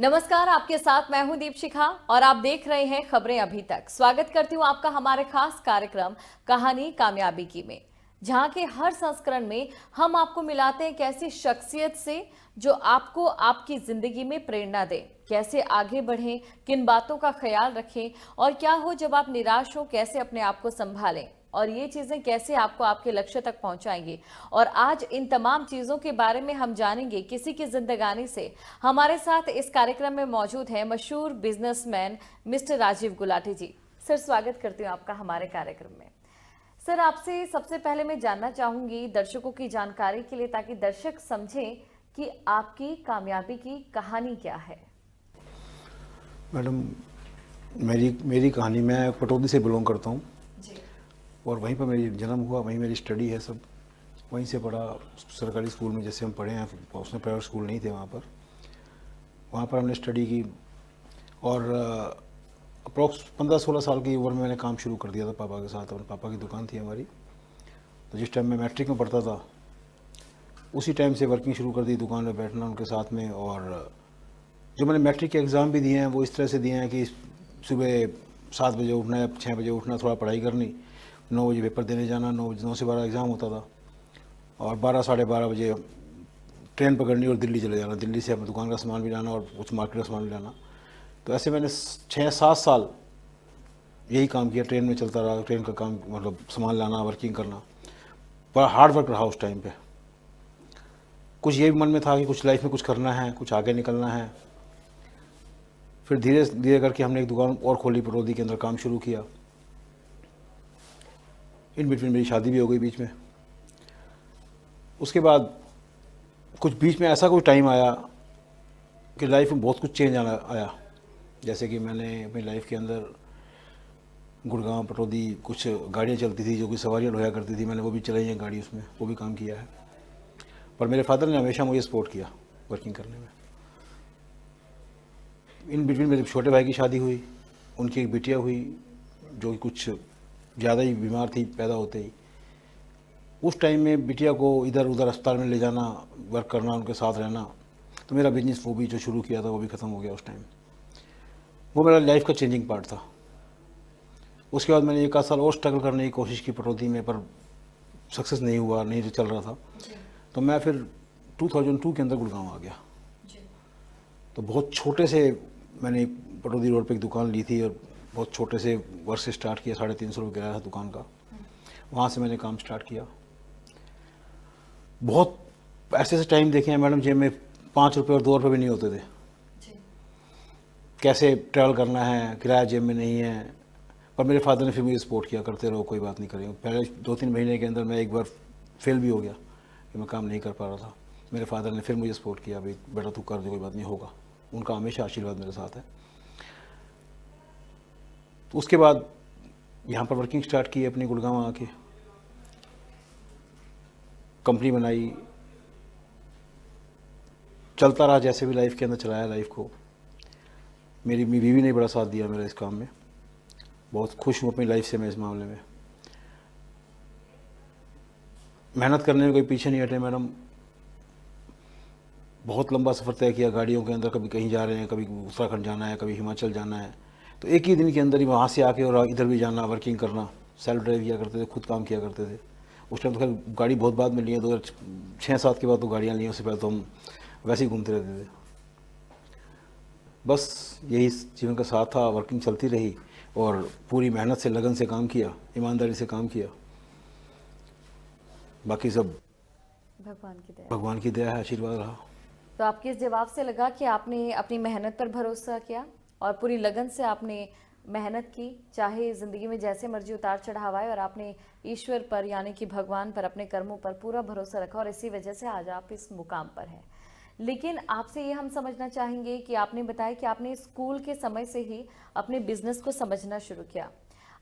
नमस्कार, आपके साथ मैं हूं दीपशिखा और आप देख रहे हैं खबरें अभी तक। स्वागत करती हूं आपका हमारे खास कार्यक्रम कहानी कामयाबी की में, जहां के हर संस्करण में हम आपको मिलाते हैं एक ऐसी शख्सियत से जो आपको आपकी जिंदगी में प्रेरणा दे, कैसे आगे बढ़ें, किन बातों का ख्याल रखें और क्या हो जब आप निराश हो, कैसे अपने आप को संभालें और ये चीजें कैसे आपको आपके लक्ष्य तक पहुंचाएंगी। और आज इन तमाम चीजों के बारे में हम जानेंगे किसी की जिंदगानी से। हमारे साथ इस कार्यक्रम में मौजूद है मशहूर बिजनेसमैन मिस्टर राजीव गुलाटी जी। सर, स्वागत करती हूँ आपका हमारे कार्यक्रम में। सर, आपसे सबसे पहले मैं जानना चाहूंगी दर्शकों की जानकारी के लिए, ताकि दर्शक समझें कि आपकी कामयाबी की कहानी क्या है। मैडम, मेरी कहानी, मैं पटौदी से बिलोंग करता हूँ और वहीं पर मेरी जन्म हुआ, वहीं मेरी स्टडी है, सब वहीं से पढ़ा। सरकारी स्कूल में जैसे हम पढ़े हैं, उसमें प्राइवेट स्कूल नहीं थे वहाँ पर हमने स्टडी की। और अप्रॉक्स 15-16 साल की उम्र में मैंने काम शुरू कर दिया था पापा के साथ। और पापा की दुकान थी हमारी, तो जिस टाइम मैं मैट्रिक में पढ़ता था उसी टाइम से वर्किंग शुरू कर दी, दुकान में बैठना उनके साथ में। और जो मैंने मैट्रिक के एग्ज़ाम भी दिए हैं वो इस तरह से दिए हैं कि सुबह 7 बजे उठना है, 6 बजे उठना, थोड़ा पढ़ाई करनी, 9 बजे पेपर देने जाना, 9 से 12 एग्ज़ाम होता था और 12 साढ़े 12 बजे ट्रेन पकड़नी और दिल्ली चले जाना। दिल्ली से अपनी दुकान का सामान भी लाना और कुछ मार्केट का सामान भी लाना। तो ऐसे मैंने 6-7 साल यही काम किया, ट्रेन में चलता रहा, ट्रेन का काम, मतलब सामान लाना, वर्किंग करना। बड़ा हार्ड वर्क रहा उस टाइम पे। कुछ ये भी मन में था कि कुछ लाइफ में कुछ करना है, कुछ आगे निकलना है। फिर धीरे धीरे करके हमने एक दुकान और खोली, पटौदी के अंदर काम शुरू किया। इन बिटवीन मेरी शादी भी हो गई बीच में। उसके बाद कुछ बीच में ऐसा कोई टाइम आया कि लाइफ में बहुत कुछ चेंज आया। जैसे कि मैंने अपनी लाइफ के अंदर गुड़गांव, पटौदी कुछ गाड़ियाँ चलती थी जो कि सवारियाँ ढोया करती थी, मैंने वो भी चलाई हैं गाड़ी, उसमें वो भी काम किया है। पर मेरे फादर ने हमेशा मुझे सपोर्ट किया वर्किंग करने में। इन बिटवीन मेरे छोटे भाई की शादी हुई, उनकी एक बिटिया हुई जो कि कुछ ज़्यादा ही बीमार थी पैदा होते ही। उस टाइम में बिटिया को इधर उधर अस्पताल में ले जाना, वर्क करना, उनके साथ रहना, तो मेरा बिजनेस वो भी जो शुरू किया था वो भी ख़त्म हो गया उस टाइम। वो मेरा लाइफ का चेंजिंग पार्ट था। उसके बाद मैंने 1 आध साल और स्ट्रगल करने की कोशिश की पटौदी में, पर सक्सेस नहीं हुआ, नहीं चल रहा था। तो मैं फिर 2002 के अंदर गुड़गांव आ गया। तो बहुत छोटे से मैंने पटौदी रोड पे एक दुकान ली थी और बहुत छोटे से वर्क से स्टार्ट किया। 350 रुपये किराया था दुकान का। वहाँ से मैंने काम स्टार्ट किया। बहुत ऐसे टाइम देखे हैं मैडम, जेब में 5 रुपये और 2 रुपये भी नहीं होते थे। कैसे ट्रैवल करना है, किराया जेब में नहीं है। पर मेरे फादर ने फिर मुझे सपोर्ट किया, करते रहो, कोई बात नहीं करेंगे। पहले 2-3 महीने के अंदर मैं एक बार फेल भी हो गया कि मैं काम नहीं कर पा रहा था। मेरे फादर ने फिर मुझे सपोर्ट किया, भाई बेटा तू कर दे, कोई बात नहीं, होगा। उनका हमेशा आशीर्वाद मेरे साथ है। तो उसके बाद यहाँ पर वर्किंग स्टार्ट की अपनी, गुड़गांव आके कंपनी बनाई, चलता रहा जैसे भी लाइफ के अंदर चलाया लाइफ को। मेरी बीवी ने बड़ा साथ दिया मेरा इस काम में। बहुत खुश हूँ अपनी लाइफ से मैं इस मामले में। मेहनत करने में कोई पीछे नहीं हटे मैडम। बहुत लंबा सफ़र तय किया गाड़ियों के अंदर, कभी कहीं जा रहे हैं, कभी उत्तराखंड जाना है, कभी हिमाचल जाना है। तो एक ही दिन के अंदर ही वहाँ से आके और इधर भी जाना, वर्किंग करना। सेल्फ ड्राइव किया करते थे, खुद काम किया करते थे। उस टाइम तो खैर गाड़ी बहुत बाद में ली है, 2006-07 के बाद तो गाड़ियाँ ली हैं। उससे पहले तो हम वैसे ही घूमते रहते थे। बस यही जीवन का साथ था, वर्किंग चलती रही और पूरी मेहनत से, लगन से काम किया, ईमानदारी से काम किया। बाकी सब भगवान की दया है, आशीर्वाद रहा। तो आपके इस जवाब से लगा कि आपने अपनी मेहनत पर भरोसा किया और पूरी लगन से आपने मेहनत की, चाहे ज़िंदगी में जैसे मर्जी उतार चढ़ाव आए, और आपने ईश्वर पर यानी कि भगवान पर, अपने कर्मों पर पूरा भरोसा रखा और इसी वजह से आज आप इस मुकाम पर हैं। लेकिन आपसे ये हम समझना चाहेंगे कि आपने बताया कि आपने स्कूल के समय से ही अपने बिजनेस को समझना शुरू किया।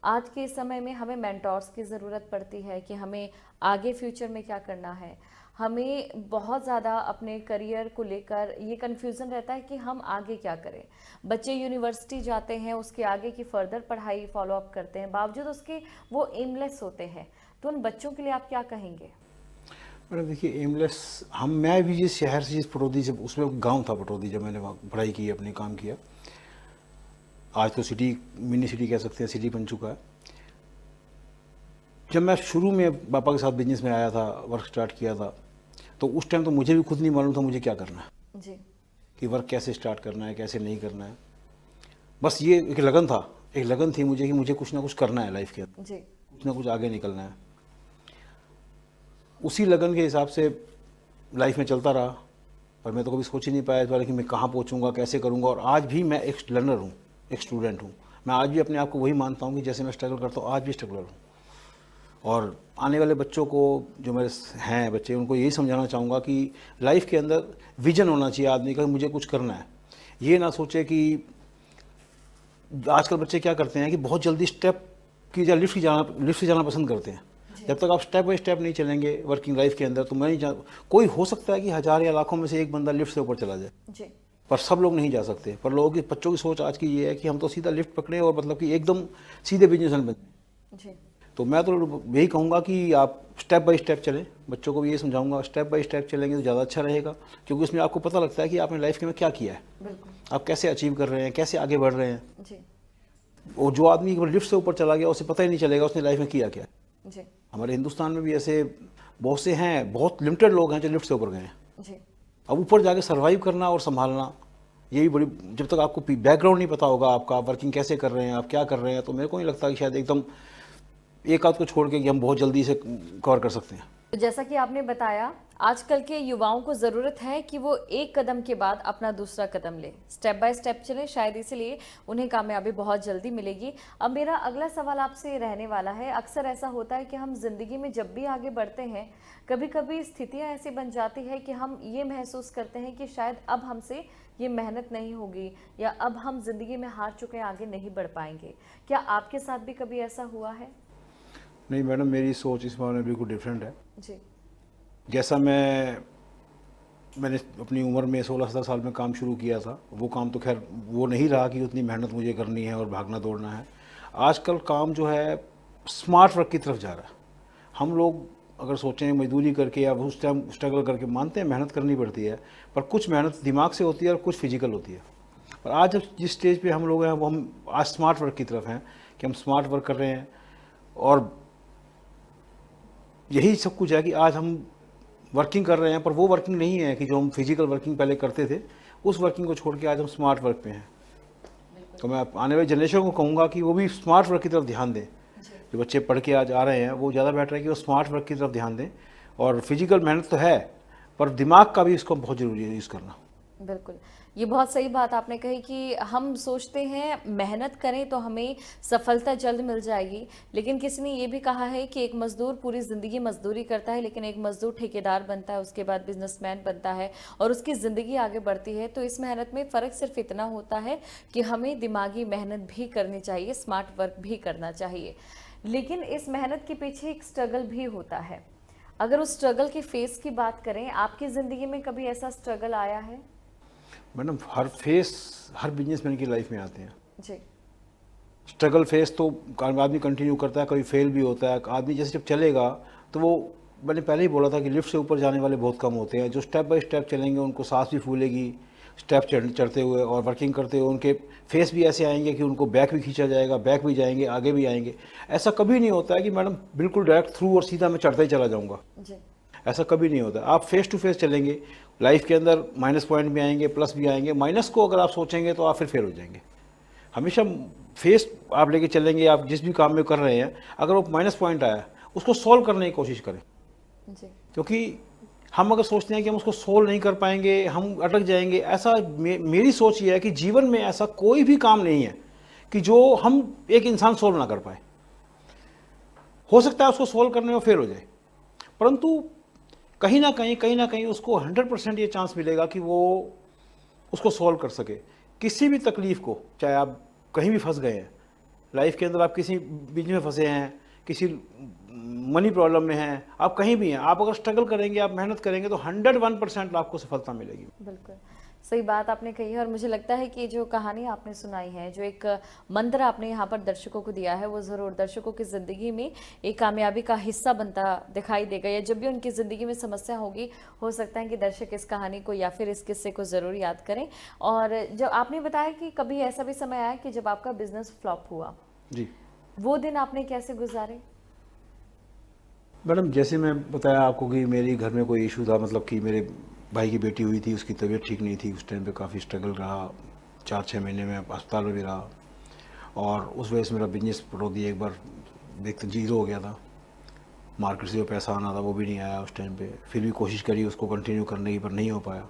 आज के समय में हमें मेंटोर्स की ज़रूरत पड़ती है कि हमें आगे फ्यूचर में क्या करना है। हमें बहुत ज़्यादा अपने करियर को लेकर ये कन्फ्यूज़न रहता है कि हम आगे क्या करें। बच्चे यूनिवर्सिटी जाते हैं, उसके आगे की फर्दर पढ़ाई फॉलो अप करते हैं, बावजूद उसके वो एमलेस होते हैं। तो उन बच्चों के लिए आप क्या कहेंगे? मैडम देखिए एमलेस मैं भी जिस शहर से जिस पटौदी से उसमें गांव था पटौदी, जब मैंने वहाँ पढ़ाई की अपने काम किया। आज तो सिटी मिनी सिटी कह सकते हैं, सिटी बन चुका है। जब मैं शुरू में पापा के साथ बिजनेस में आया था, वर्क स्टार्ट किया था, तो उस टाइम तो मुझे भी खुद नहीं मालूम था मुझे क्या करना है जी। कि वर्क कैसे स्टार्ट करना है, कैसे नहीं करना है। बस ये एक लगन था, एक लगन थी मुझे कि मुझे कुछ ना कुछ करना है लाइफ के अंदर, जी। कुछ ना कुछ आगे निकलना है। उसी लगन के हिसाब से लाइफ में चलता रहा, पर मैं तो कभी सोच ही नहीं पाया इस बारे कि मैं कहाँ पहुँचूंगा, कैसे करूँगा। और आज भी मैं एक लर्नर हूँ, एक स्टूडेंट हूँ। मैं आज भी अपने आप को वही मानता हूँ कि जैसे मैं स्ट्रगल करता हूँ, आज भी स्ट्रगलर हूँ। और आने वाले बच्चों को, जो मेरे हैं बच्चे, उनको यही समझाना चाहूँगा कि लाइफ के अंदर विजन होना चाहिए आदमी का, मुझे कुछ करना है। ये ना सोचे कि आजकल बच्चे क्या करते हैं कि बहुत जल्दी स्टेप की या लिफ्ट से जाना पसंद करते हैं। जब तक आप स्टेप बाय स्टेप नहीं चलेंगे वर्किंग लाइफ के अंदर, तो मैं नहीं कोई हो सकता है कि 1000 या लाखों में से एक बंदा लिफ्ट से ऊपर चला जाए जी। पर सब लोग नहीं जा सकते। पर लोगों की, बच्चों की सोच आज की ये है कि हम तो सीधा लिफ्ट पकड़े और मतलब कि एकदम सीधे बिजनेसमैन बने। जी। तो मैं तो यही कहूँगा कि आप स्टेप बाय स्टेप चलें। बच्चों को भी ये समझाऊंगा, स्टेप बाय स्टेप चलेंगे तो ज़्यादा अच्छा रहेगा, क्योंकि उसमें आपको पता लगता है कि आपने लाइफ में क्या किया है, बिल्कुल। आप कैसे अचीव कर रहे हैं, कैसे आगे बढ़ रहे हैं। जी। और जो आदमी लिफ्ट से ऊपर चला गया उसे पता ही नहीं चलेगा उसने लाइफ में किया क्या। जी। हमारे हिंदुस्तान में भी ऐसे बहुत से हैं, बहुत लिमिटेड लोग हैं जो लिफ्ट से ऊपर गए हैं। जी। अब ऊपर जाके सर्वाइव करना और संभालना, यही बड़ी, जब तक आपको बैकग्राउंड नहीं पता होगा आपका, आप वर्किंग कैसे कर रहे हैं, आप क्या कर रहे हैं, तो मेरे को नहीं लगता कि शायद एकदम एक आध को छोड़ के कि हम बहुत जल्दी से कवर कर सकते हैं। तो जैसा कि आपने बताया, आजकल के युवाओं को ज़रूरत है कि वो एक कदम के बाद अपना दूसरा कदम ले, स्टेप बाय स्टेप चले, शायद इसीलिए उन्हें कामयाबी बहुत जल्दी मिलेगी। अब मेरा अगला सवाल आपसे रहने वाला है, अक्सर ऐसा होता है कि हम ज़िंदगी में जब भी आगे बढ़ते हैं, कभी कभी स्थितियाँ ऐसी बन जाती है कि हम ये महसूस करते हैं कि शायद अब हमसे ये मेहनत नहीं होगी, या अब हम ज़िंदगी में हार चुके हैं, आगे नहीं बढ़ पाएंगे। क्या आपके साथ भी कभी ऐसा हुआ है? नहीं मैडम, मेरी सोच इस बारे में बिल्कुल डिफरेंट है। जी। जैसा मैंने अपनी उम्र में 16-17 साल में काम शुरू किया था, वो काम तो खैर वो नहीं रहा कि उतनी मेहनत मुझे करनी है और भागना दौड़ना है। आजकल काम जो है स्मार्ट वर्क की तरफ जा रहा है। हम लोग अगर सोचें मजदूरी करके या उस टाइम स्ट्रगल करके, मानते हैं मेहनत करनी पड़ती है, पर कुछ मेहनत दिमाग से होती है और कुछ फिजिकल होती है। पर आज जिस स्टेज पे हम लोग हैं वो हम आज स्मार्ट वर्क की तरफ हैं कि हम स्मार्ट वर्क कर रहे हैं। और यही सब कुछ है कि आज हम वर्किंग कर रहे हैं, पर वो वर्किंग नहीं है कि जो हम फिजिकल वर्किंग पहले करते थे, उस वर्किंग को छोड़ के आज हम स्मार्ट वर्क पे हैं। तो मैं आने वाली जनरेशन को कहूँगा कि वो भी स्मार्ट वर्क की तरफ ध्यान दें। जो बच्चे पढ़ के आज आ रहे हैं वो ज़्यादा बेटर है कि वो स्मार्ट वर्क की तरफ ध्यान दें। और फिजिकल मेहनत तो है, पर दिमाग का भी इसको बहुत ज़रूरी है यूज़ करना। बिल्कुल, ये बहुत सही बात आपने कही कि हम सोचते हैं मेहनत करें तो हमें सफलता जल्द मिल जाएगी, लेकिन किसी ने ये भी कहा है कि एक मज़दूर पूरी ज़िंदगी मज़दूरी करता है, लेकिन एक मज़दूर ठेकेदार बनता है, उसके बाद बिजनेसमैन बनता है और उसकी ज़िंदगी आगे बढ़ती है। तो इस मेहनत में फ़र्क सिर्फ इतना होता है कि हमें दिमागी मेहनत भी करनी चाहिए, स्मार्ट वर्क भी करना चाहिए, लेकिन इस मेहनत के पीछे एक स्ट्रगल भी होता है। अगर उस स्ट्रगल के फेस की बात करें, आपकी ज़िंदगी में कभी ऐसा स्ट्रगल आया है? मैडम हर बिजनेसमैन की लाइफ में आते हैं जी। स्ट्रगल फेस, तो आदमी कंटिन्यू करता है, कभी फेल भी होता है। आदमी जैसे जब चलेगा तो वो, मैंने पहले ही बोला था कि लिफ्ट से ऊपर जाने वाले बहुत कम होते हैं। जो स्टेप बाय स्टेप चलेंगे उनको सांस भी फूलेगी, स्टेप चढ़ते हुए और वर्किंग करते हुए उनके फेस भी ऐसे आएंगे कि उनको बैक भी खींचा जाएगा, बैक भी जाएंगे, आगे भी आएंगे। ऐसा कभी नहीं होता है कि मैडम बिल्कुल डायरेक्ट थ्रू और सीधा मैं चढ़ता ही चला जाऊँगा, जी। ऐसा कभी नहीं होता। आप फेस टू फेस चलेंगे, लाइफ के अंदर माइनस पॉइंट भी आएंगे, प्लस भी आएंगे। माइनस को अगर आप सोचेंगे तो आप फिर फेल हो जाएंगे। हमेशा फेस आप लेके चलेंगे। आप जिस भी काम में कर रहे हैं, अगर वो माइनस पॉइंट आया, उसको सॉल्व करने की कोशिश करें। जी। क्योंकि हम अगर सोचते हैं कि हम उसको सोल्व नहीं कर पाएंगे, हम अटक जाएंगे, ऐसा मेरी सोच ये है कि जीवन में ऐसा कोई भी काम नहीं है कि जो हम एक इंसान सोल्व ना कर पाए। हो सकता है उसको सोल्व करने में फेल हो जाए, परंतु कहीं ना कहीं उसको 100% ये चांस मिलेगा कि वो उसको सॉल्व कर सके। किसी भी तकलीफ को, चाहे आप कहीं भी फंस गए हैं लाइफ के अंदर, आप किसी बीच में फंसे हैं, किसी मनी प्रॉब्लम में हैं, आप कहीं भी हैं, आप अगर स्ट्रगल करेंगे, आप मेहनत करेंगे तो 101% आपको सफलता मिलेगी। बिल्कुल सही बात आपने कही है और मुझे लगता है कि जो कहानी आपने सुनाई है, जो एक मंत्र आपने यहाँ पर दर्शकों को दिया है, वो ज़रूर दर्शकों की ज़िंदगी में एक कामयाबी का हिस्सा बनता दिखाई देगा, या जब भी उनकी ज़िंदगी में समस्या होगी, हो सकता है कि दर्शक इस कहानी को या फिर इस किस्से को ज़रूर याद करें। और जो आपने बताया कि कभी ऐसा भी समय आया कि जब आपका बिजनेस फ्लॉप हुआ, जी वो दिन आपने कैसे गुजारे? मैडम, जैसे मैं बताया आपको कि मेरे घर में कोई इशू था, मतलब कि मेरे भाई की बेटी हुई थी, उसकी तबीयत ठीक नहीं थी, उस टाइम पे काफ़ी स्ट्रगल रहा, 4-6 महीने में अस्पताल में भी रहा, और उस वजह से मेरा बिजनेस पटौदी एक बार देख तो जीरो हो गया था। मार्केट से जो पैसा आना था वो भी नहीं आया उस टाइम पे। फिर भी कोशिश करी उसको कंटिन्यू करने की, पर नहीं हो पाया।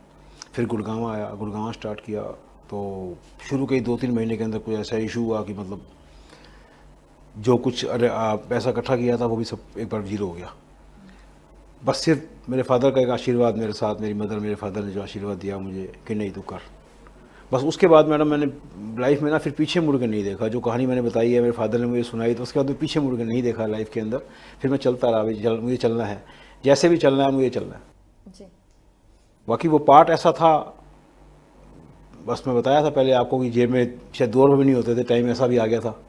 फिर गुड़गांव आया, गुड़गांव स्टार्ट किया, तो शुरू के 2-3 महीने के अंदर कोई ऐसा इशू हुआ कि मतलब जो कुछ पैसा इकट्ठा किया था वो भी सब एक बार जीरो हो गया। बस सिर्फ मेरे फादर का एक आशीर्वाद मेरे साथ, मेरी मदर, मेरे फादर ने जो आशीर्वाद दिया मुझे कि नहीं तू कर, बस उसके बाद मैडम मैंने लाइफ में ना फिर पीछे मुड़ के नहीं देखा। जो कहानी मैंने बताई है, मेरे फादर ने मुझे सुनाई, तो उसके बाद मैं पीछे मुड़ के नहीं देखा लाइफ के अंदर। फिर मैं चलता रहा, मुझे चलना है, जैसे भी चलना है मुझे चलना है जी। बाकी वो पार्ट ऐसा था, बस मैं बताया था पहले आपको कि जेब में शायद 2 रुपये भी नहीं होते थे, टाइम ऐसा भी आ गया था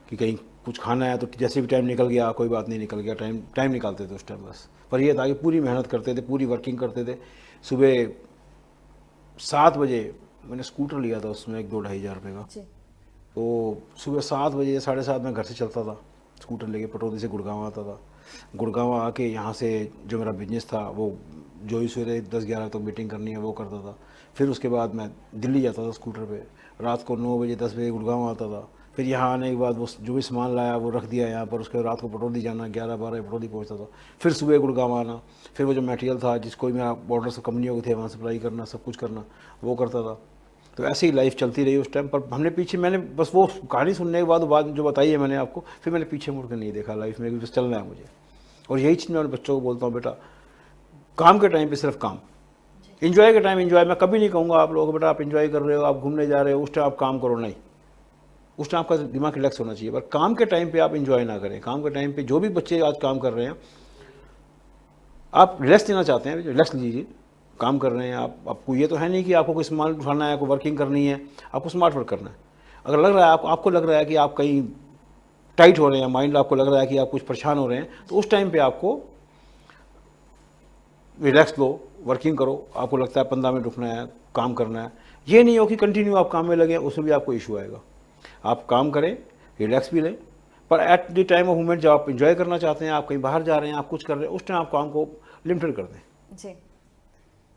कि कहीं कुछ खाना है तो जैसे भी टाइम निकल गया, कोई बात नहीं, निकल गया टाइम निकालते थे उस टाइम बस। पर यह था कि पूरी मेहनत करते थे, पूरी वर्किंग करते थे। सुबह 7 बजे मैंने स्कूटर लिया था, उसमें 1-2-2.5 हज़ार रुपये का। तो सुबह 7 बजे 7:30 मैं घर से चलता था स्कूटर लेके, पटौदी से गुड़गांव आता था। गुड़गांव आके यहाँ से जो मेरा बिजनेस था वो जो ही सवेरे 10-11 तक मीटिंग करनी है वो करता था। फिर उसके बाद मैं दिल्ली जाता था स्कूटर पे, रात को 9 बजे 10 बजे गुड़गांव आता था। फिर यहाँ आने के बाद वो जो भी सामान लाया वो रख दिया यहाँ पर, उसके बाद रात को पटौदी जाना, 11-12 पटौदी पहुँचता था। फिर सुबह गुड़गांव आना, फिर वो जो मटेरियल था जिसको भी मेरा बॉर्डर से कंपनियों के थे वहाँ सप्लाई करना, सब कुछ करना, वो करता था। तो ऐसे ही लाइफ चलती रही उस टाइम पर। मैंने बस वो कहानी सुनने के बाद जो बताई है मैंने आपको, फिर मैंने पीछे मुड़ कर नहीं देखा लाइफ में, बस चलना है मुझे। और यही चीज़ मैं अपने बच्चों को बोलता हूँ, बेटा काम के टाइम पे सिर्फ काम, इन्जॉय के टाइम इन्जॉय। मैं कभी नहीं कहूँगा आप लोगों को बेटा आप इन्जॉय कर रहे हो, आप घूमने जा रहे हो, उस टाइम आप काम करो, नहीं, उस टाइम आपका दिमाग रिलैक्स होना चाहिए। पर काम के टाइम पे आप इन्जॉय ना करें। काम के टाइम पे जो भी बच्चे आज काम कर रहे हैं, आप रिलैक्स देना चाहते हैं, रिलैक्स लीजिए। काम कर रहे हैं आप, आपको ये तो है नहीं कि आपको कोई सामान उठाना है, आपको वर्किंग करनी है, आपको स्मार्ट वर्क करना है। अगर लग रहा है आपको लग रहा है कि आप कहीं टाइट हो रहे हैं, माइंड आपको लग रहा है कि आप कुछ परेशान हो रहे हैं, तो उस टाइम पे आपको रिलैक्स लो, वर्किंग करो। आपको लगता है 15 मिनट रुकना है, काम करना है, ये नहीं हो कि कंटिन्यू आप काम में लगे, उसमें भी आपको इशू आएगा। आप काम करें, रिलैक्स भी लें, पर at the time of movement जब आप इंजॉय करना चाहते हैं, आप कहीं बाहर जा रहे हैं, आप कुछ कर रहे हैं, उस टाइम आप काम को लिमिटेड कर दें। जी,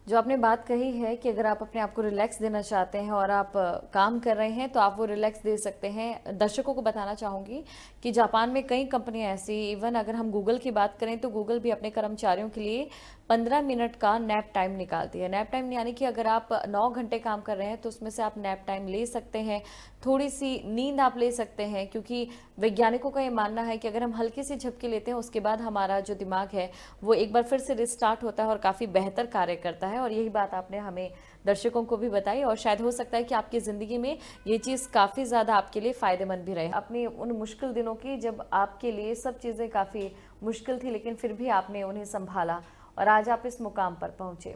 जो आपने बात कही है कि अगर आप अपने आप को रिलैक्स देना चाहते हैं और आप काम कर रहे हैं तो आप वो रिलैक्स दे सकते हैं। दर्शकों को बताना चाहूँगी कि जापान में कई कंपनियां ऐसी, इवन अगर हम गूगल की बात करें तो गूगल भी अपने कर्मचारियों के लिए 15 मिनट का नैप टाइम निकालती है। नैप टाइम यानी कि अगर आप 9 घंटे काम कर रहे हैं तो उसमें से आप नैप टाइम ले सकते हैं, थोड़ी सी नींद आप ले सकते हैं, क्योंकि वैज्ञानिकों का ये मानना है कि अगर हम हल्की सी झपकी लेते हैं उसके बाद हमारा जो दिमाग है वो एक बार फिर से रिस्टार्ट होता है और काफ़ी बेहतर कार्य करता है। और यही बात आपने हमें दर्शकों को भी बताई और शायद हो सकता है कि आपकी ज़िंदगी में ये चीज़ काफ़ी ज़्यादा आपके लिए फ़ायदेमंद भी रहे। अपने उन मुश्किल दिनों की जब आपके लिए सब चीज़ें काफ़ी मुश्किल थी, लेकिन फिर भी आपने उन्हें संभाला और आज आप इस मुकाम पर पहुँचे।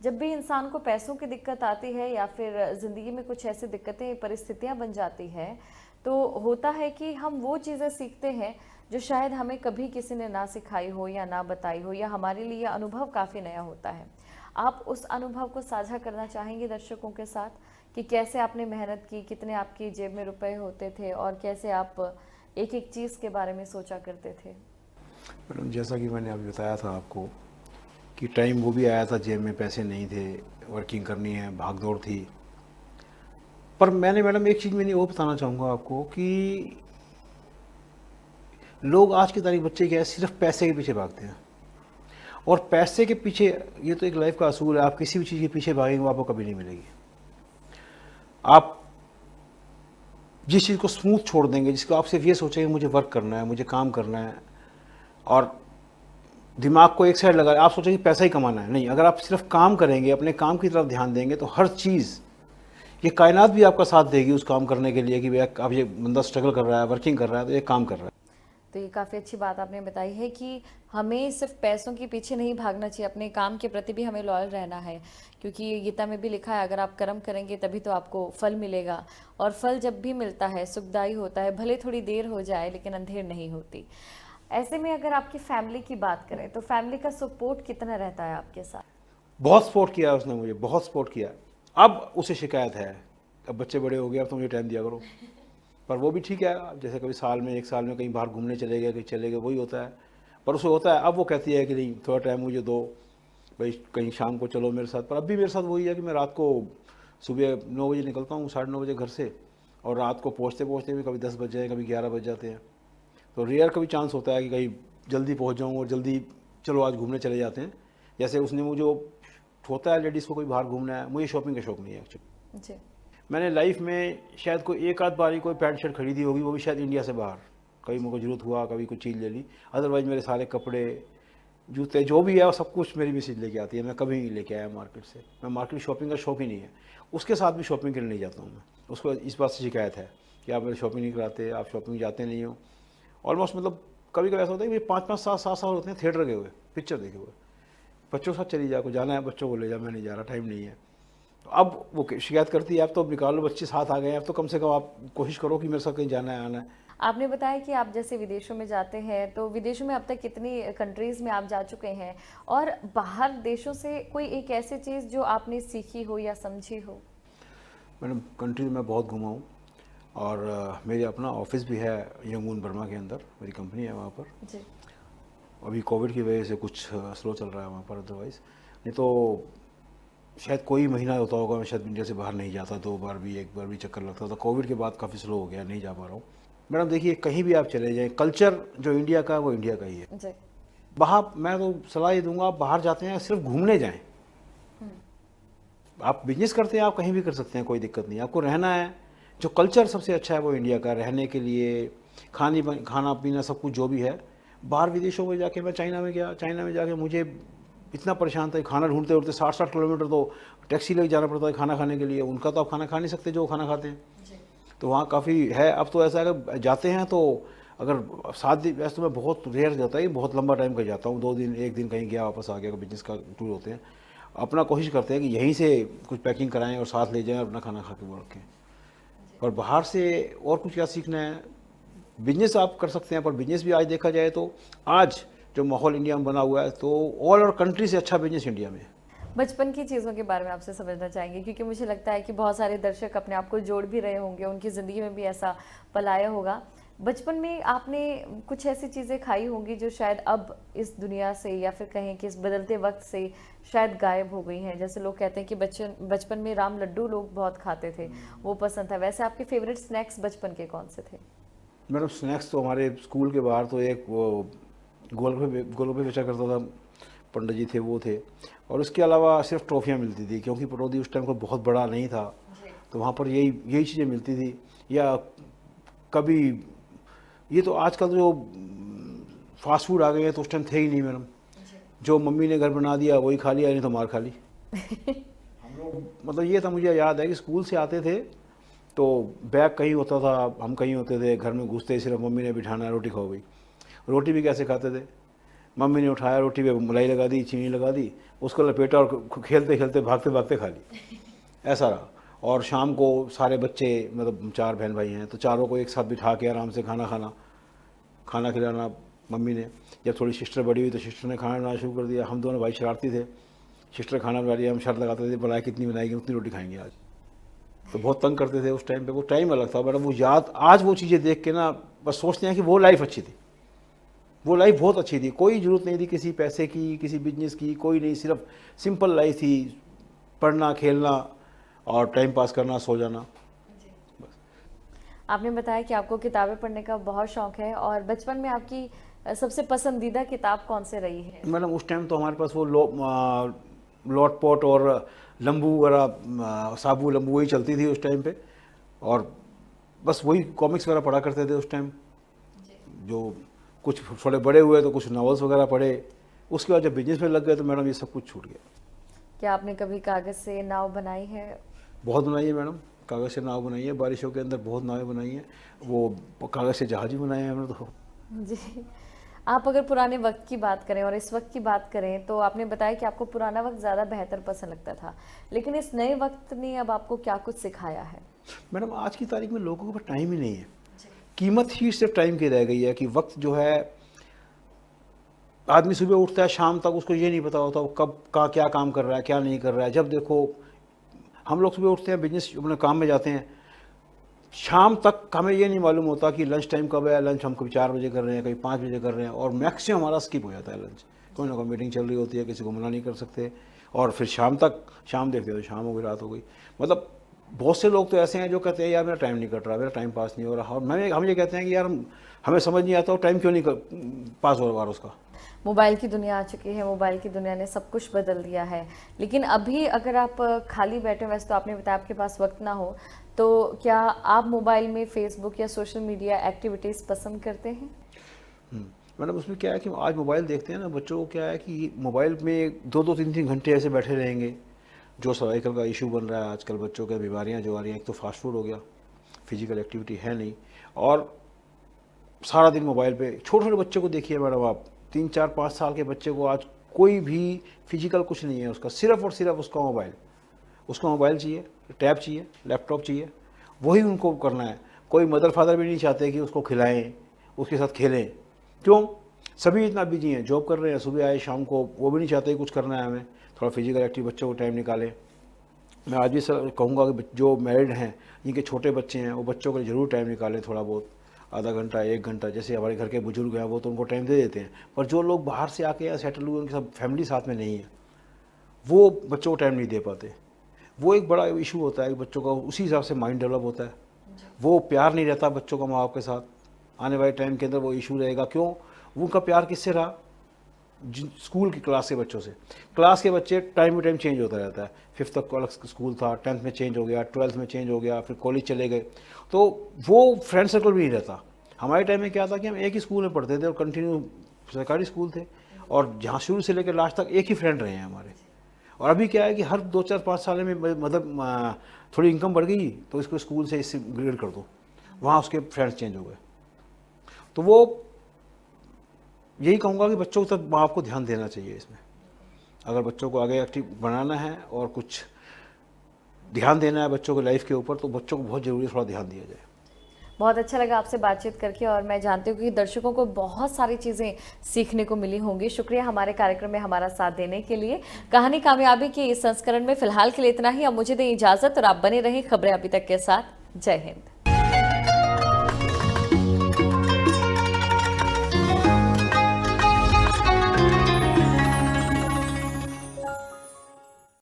जब भी इंसान को पैसों की दिक्कत आती है या फिर ज़िंदगी में कुछ ऐसी दिक्कतें, परिस्थितियाँ बन जाती हैं, तो होता है कि हम वो चीज़ें सीखते हैं जो शायद हमें कभी किसी ने ना सिखाई हो या ना बताई हो, या हमारे लिए अनुभव काफ़ी नया होता है। आप उस अनुभव को साझा करना चाहेंगे दर्शकों के साथ कि कैसे आपने मेहनत की, कितने आपकी जेब में रुपए होते थे और कैसे आप एक एक चीज़ के बारे में सोचा करते थे? मैडम, जैसा कि मैंने अभी बताया था आपको कि टाइम वो भी आया था, जेब में पैसे नहीं थे, वर्किंग करनी है, भाग दौड़ थी। पर मैंने मैडम एक चीज़ मैंने वो बताना चाहूँगा आपको कि लोग आज की तारीख बच्चे क्या है, सिर्फ पैसे के पीछे भागते हैं। और पैसे के पीछे, ये तो एक लाइफ का असूल है, आप किसी भी चीज़ के पीछे भागेंगे वो आपको कभी नहीं मिलेगी। आप जिस चीज़ को स्मूथ छोड़ देंगे, जिसको आप सिर्फ ये सोचेंगे मुझे वर्क करना है, मुझे काम करना है, और दिमाग को एक साइड लगा, आप सोचेंगे पैसा ही कमाना है, नहीं। अगर आप सिर्फ काम करेंगे, अपने काम की तरफ ध्यान देंगे, तो हर चीज़, ये कायनात भी आपका साथ देगी उस काम करने के लिए कि भैया अब ये बंदा स्ट्रगल कर रहा है, वर्किंग कर रहा है, तो ये काम कर रहा है। तो ये काफ़ी अच्छी बात आपने बताई है कि हमें सिर्फ पैसों के पीछे नहीं भागना चाहिए, अपने काम के प्रति भी हमें लॉयल रहना है, क्योंकि गीता में भी लिखा है अगर आप कर्म करेंगे तभी तो आपको फल मिलेगा। और फल जब भी मिलता है सुखदायी होता है, भले थोड़ी देर हो जाए लेकिन अंधेर नहीं होती। ऐसे में अगर आपकी फैमिली की बात करें तो फैमिली का सपोर्ट कितना रहता है आपके साथ? बहुत सपोर्ट किया उसने मुझे, बहुत सपोर्ट किया। अब उसे शिकायत है, अब बच्चे बड़े हो गए, अब तो मुझे टाइम दिया करो। पर वो भी ठीक है, अब जैसे कभी साल में 1 साल में कहीं बाहर घूमने चले गए, कहीं चले गए, वही होता है। पर उसे होता है, अब वो कहती है कि नहीं थोड़ा टाइम मुझे दो भाई, कहीं शाम को चलो मेरे साथ। पर अब भी मेरे साथ वही है कि मैं रात को सुबह 9 बजे निकलता हूँ, 9:30 बजे घर से, और रात को पहुँचते पहुँचते भी कभी 10 बज जाए, कभी 11 बज जाते हैं। तो रेयर कभी चांस होता है कि कहीं जल्दी पहुँच जाऊँ और जल्दी चलो आज घूमने चले जाते हैं। जैसे उसने मुझे, होता है लेडीज़ को कोई बाहर घूमना है, मुझे शॉपिंग का शौक नहीं है एक्चुअली। जी। मैंने लाइफ में शायद कोई एक आध बार ही कोई पैंट शर्ट खरीदी होगी, वो भी शायद इंडिया से बाहर, कभी मुझे ज़रूरत हुआ, कभी कुछ चीज़ ले ली। अदरवाइज़ मेरे सारे कपड़े, जूते, जो भी है वो सब कुछ मेरी मिसेज लेके आती है, मैं कभी नहीं लेके आया मार्केट से। मैं मार्केट शॉपिंग का शौक ही नहीं है। उसके साथ भी शॉपिंग के लिए नहीं जाता हूँ मैं। उसको इस बात से शिकायत है कि आप मेरी शॉपिंग नहीं कराते, आप शॉपिंग जाते नहीं हो। ऑलमोस्ट मतलब कभी कभी ऐसा होता है कि 5-5, 7-7 साल होते हैं थिएटर गए हुए, पिक्चर देखे हुए। बच्चों के साथ चली जा, को जाना है बच्चों को ले जा, मैं नहीं जा रहा, टाइम नहीं है। तो अब वो शिकायत करती है, अब तो निकाल लो, बच्चे साथ आ गए हैं, अब तो कम से कम आप कोशिश करो कि मेरे साथ कहीं जाना है, आना है। आपने बताया कि आप जैसे विदेशों में जाते हैं, तो विदेशों में अब तक कितनी कंट्रीज़ में आप जा चुके हैं, और बाहर देशों से कोई एक ऐसी चीज़ जो आपने सीखी हो या समझी हो? मैडम कंट्री में मैं बहुत घूमा हूँ, और मेरे अपना ऑफिस भी है यंगून बर्मा के अंदर, मेरी कंपनी है वहाँ पर। जी। अभी कोविड की वजह से कुछ स्लो चल रहा है वहाँ पर, अदरवाइज़ नहीं तो शायद कोई महीना होता होगा मैं शायद इंडिया से बाहर नहीं जाता, 2 बार भी, 1 बार भी चक्कर लगता था। कोविड के बाद काफ़ी स्लो हो गया, नहीं जा पा रहा हूँ। मैडम देखिए, कहीं भी आप चले जाएं, कल्चर जो इंडिया का है वो इंडिया का ही है। जी। बाहर मैं तो सलाह ये दूंगा, आप बाहर जाते हैं सिर्फ घूमने जाएं। आप बिजनेस करते हैं, आप कहीं भी कर सकते हैं, कोई दिक्कत नहीं। आपको रहना है, जो कल्चर सबसे अच्छा है वो इंडिया का, रहने के लिए खाना पीना सब कुछ जो भी है। बाहर विदेशों में जाके, मैं चाइना में गया, चाइना में जाके मुझे इतना परेशान था, खाना ढूंढते ढूंढते 60-60 किलोमीटर तो टैक्सी लेके जाना पड़ता है खाना खाने के लिए। उनका तो आप खाना खा नहीं सकते जो खाना खाते हैं। तो वहाँ काफ़ी है। अब तो ऐसा है, जाते हैं तो अगर 7 दिन, वैसे तो मैं बहुत रेयर जाता है, बहुत लंबा टाइम का जाता हूँ, 2 दिन 1 दिन कहीं गया वापस आ गया, बिजनेस का टूर होते हैं। अपना कोशिश करते हैं कि यहीं से कुछ पैकिंग कराएं और साथ ले जाएं और अपना खाना खा के वो रखें। और बाहर से और कुछ क्या सीखना है, बिजनेस आप कर सकते हैं, पर बिजनेस भी आज देखा जाए तो आज जो माहौल इंडिया में बना हुआ है, तो ऑल ओवर कंट्री से अच्छा बिजनेस इंडिया में है। बचपन की चीज़ों के बारे में आपसे समझना चाहेंगे, क्योंकि मुझे लगता है कि बहुत सारे दर्शक अपने आप को जोड़ भी रहे होंगे, उनकी ज़िंदगी में भी ऐसा पल आया होगा। बचपन में आपने कुछ ऐसी चीज़ें खाई होंगी जो शायद अब इस दुनिया से, या फिर कहें कि इस बदलते वक्त से शायद गायब हो गई हैं। जैसे लोग कहते हैं कि बचपन में राम लड्डू लोग बहुत खाते थे, वो पसंद था। वैसे आपके फेवरेट स्नैक्स बचपन के कौन से थे? मैडम स्नैक्स तो हमारे स्कूल के बाहर तो एक वो गोलगप्पे बेचा करता था, पंडित जी थे वो थे। और उसके अलावा सिर्फ ट्रॉफियाँ मिलती थी, क्योंकि पटौदी उस टाइम को बहुत बड़ा नहीं था, तो वहाँ पर यही चीज़ें मिलती थी। या कभी ये तो आजकल जो फास्ट फूड आ गए हैं, तो उस टाइम थे ही नहीं मैडम। जो मम्मी ने घर बना दिया वही खा लिया, नहीं तो मार खा ली। हम लोग, मतलब ये था, मुझे याद है कि स्कूल से आते थे तो बैग कहीं होता था, हम कहीं होते थे, घर में घुसते ही सिर्फ मम्मी ने बिठाना, रोटी खाओ भाई। रोटी भी कैसे खाते थे, मम्मी ने उठाया, रोटी पे मलाई लगा दी, चीनी लगा दी, उसको लपेटा और खेलते खेलते भागते भागते खा ली, ऐसा रहा। और शाम को सारे बच्चे, मतलब 4 बहन भाई हैं, तो चारों को एक साथ बिठा के आराम से खाना खिलाना मम्मी ने। जब थोड़ी सिस्टर बड़ी हुई तो सिस्टर ने खाना बनाना शुरू कर दिया। हम दोनों भाई शरारती थे, सिस्टर खाना बना रही है, हम शर्त लगाते थे बनाए कितनी बनाएगी उतनी रोटी खाएंगे आज। तो बहुत तंग करते थे उस टाइम पे, वो टाइम अलग था। बट वो याद, आज वो चीज़ें देख के ना बस सोचते हैं कि वो लाइफ अच्छी थी, वो लाइफ बहुत अच्छी थी। कोई ज़रूरत नहीं थी किसी पैसे की, किसी बिजनेस की, कोई नहीं, सिर्फ सिंपल लाइफ थी, पढ़ना, खेलना और टाइम पास करना, सो जाना। आपने बताया कि आपको किताबें पढ़ने का बहुत शौक है, और बचपन में आपकी सबसे पसंदीदा किताब कौन से रही है? मैडम उस टाइम तो हमारे पास वो लॉट पॉट और लंबू वगैरह, साबू लंबू, वही चलती थी उस टाइम पे। और बस वही कॉमिक्स वगैरह पढ़ा करते थे उस टाइम। जो कुछ थोड़े बड़े हुए तो कुछ नॉवेल्स वगैरह पढ़े। उसके बाद जब बिजनेस में लग गए तो मैडम ये सब कुछ छूट गया। क्या आपने कभी कागज़ से नाव बनाई है? बहुत बनाई है मैडम, कागज़ से नाव बनाई है, बारिशों के अंदर बहुत नावें बनाई हैं। वो कागज़ से जहाज भी बनाए हैं हमने तो। जी। आप अगर पुराने वक्त की बात करें और इस वक्त की बात करें तो आपने बताया कि आपको पुराना वक्त ज़्यादा बेहतर पसंद लगता था, लेकिन इस नए वक्त ने अब आपको क्या कुछ सिखाया है? मैडम आज की तारीख में लोगों के पास टाइम ही नहीं है। कीमत ही सिर्फ टाइम की रह गई है कि वक्त जो है, आदमी सुबह उठता है शाम तक उसको ये नहीं पता होता वो कब का क्या काम कर रहा है क्या नहीं कर रहा है। जब देखो हम लोग सुबह उठते हैं, बिजनेस अपने काम में जाते हैं, शाम तक हमें ये नहीं मालूम होता कि लंच टाइम कब है। लंच हम कभी 4 बजे कर रहे हैं, कभी 5 बजे कर रहे हैं, और मैक्सिमम हमारा स्किप हो जाता है लंच। कोई ना कोई मीटिंग चल रही होती है, किसी को मना नहीं कर सकते, और फिर शाम तक, शाम देखते हो तो शाम हो गई, रात हो गई। मतलब बहुत से लोग तो ऐसे हैं जो कहते हैं यार मेरा टाइम नहीं कट रहा, मेरा टाइम पास नहीं हो रहा। और हम ये कहते हैं कि यार हमें समझ नहीं आता टाइम क्यों नहीं पास हो रहा उसका। मोबाइल की दुनिया आ चुकी है, मोबाइल की दुनिया ने सब कुछ बदल दिया है, लेकिन अभी अगर आप खाली बैठे हो, वैसे तो आपने बताया आपके पास वक्त ना हो, तो क्या आप मोबाइल में फेसबुक या सोशल मीडिया एक्टिविटीज़ पसंद करते हैं? मैडम उसमें क्या है कि आज मोबाइल देखते हैं ना, बच्चों को क्या है कि मोबाइल में 2-2 3-3 घंटे ऐसे बैठे रहेंगे। जो सर्वाइकल का इशू बन रहा है आजकल, बच्चों के बीमारियां जो आ रही हैं, एक तो फास्ट फूड हो गया, फिजिकल एक्टिविटी है नहीं, और सारा दिन मोबाइल पे। छोटे छोटे बच्चे को देखिए मैडम आप, 3-4-5 साल के बच्चे को आज कोई भी फिजिकल कुछ नहीं है उसका, सिर्फ और सिर्फ उसका मोबाइल चाहिए, टैब चाहिए, लैपटॉप चाहिए, वही उनको करना है। कोई मदर फादर भी नहीं चाहते कि उसको खिलाएं, उसके साथ खेलें। क्यों? सभी इतना बिजी हैं, जॉब कर रहे हैं, सुबह आए शाम को, वो भी नहीं चाहते कि कुछ करना है हमें। थोड़ा फिजिकल एक्टिव बच्चों को टाइम निकालें। मैं आज भी सर कहूँगा कि जो मैरिड हैं, जिनके छोटे बच्चे हैं, वो बच्चों के लिए ज़रूर टाइम निकालें, थोड़ा बहुत, आधा घंटा 1 घंटा। जैसे हमारे घर के बुजुर्ग हैं वो तो उनको टाइम दे देते हैं, पर जो लोग बाहर से आके या सेटल हुए, उनके सब फैमिली साथ में नहीं है, वो बच्चों को टाइम नहीं दे पाते। वो एक बड़ा इशू होता है कि बच्चों का उसी हिसाब से माइंड डेवलप होता है, वो प्यार नहीं रहता बच्चों का माँ बाप के साथ। आने वाले टाइम के अंदर वो इशू रहेगा। क्यों? वो उनका प्यार किससे रहा? स्कूल की क्लास के बच्चों से। क्लास के बच्चे टाइम टू टाइम चेंज होता रहता है। 5th तक अलग स्कूल था, 10th में चेंज हो गया, 12th में चेंज हो गया, फिर कॉलेज चले गए, तो वो फ्रेंड सर्कल भी नहीं रहता। हमारे टाइम में क्या था कि हम एक ही स्कूल में पढ़ते थे और कंटिन्यू सरकारी स्कूल थे, और जहाँ शुरू से लेकर लास्ट तक एक ही फ्रेंड रहे हैं हमारे। और अभी क्या है कि हर 2-4-5 साल में मतलब थोड़ी इनकम बढ़ गई तो इसको स्कूल से इससे ग्रेड कर दो, वहाँ उसके फ्रेंड्स चेंज हो गए। तो वो यही कहूँगा कि बच्चों तक माँ बाप को ध्यान देना चाहिए इसमें। अगर बच्चों को आगे एक्टिव बनाना है और कुछ ध्यान देना है बच्चों की लाइफ के ऊपर, तो बच्चों को बहुत ज़रूरी है थोड़ा ध्यान दिया जाए। बहुत अच्छा लगा आपसे बातचीत करके, और मैं जानती हूँ कि दर्शकों को बहुत सारी चीज़ें सीखने को मिली होंगी। शुक्रिया हमारे कार्यक्रम में हमारा साथ देने के लिए। कहानी कामयाबी के इस संस्करण में फिलहाल के लिए इतना ही। अब मुझे दें इजाज़त और आप बने रहें खबरें अभी तक के साथ। जय हिंद।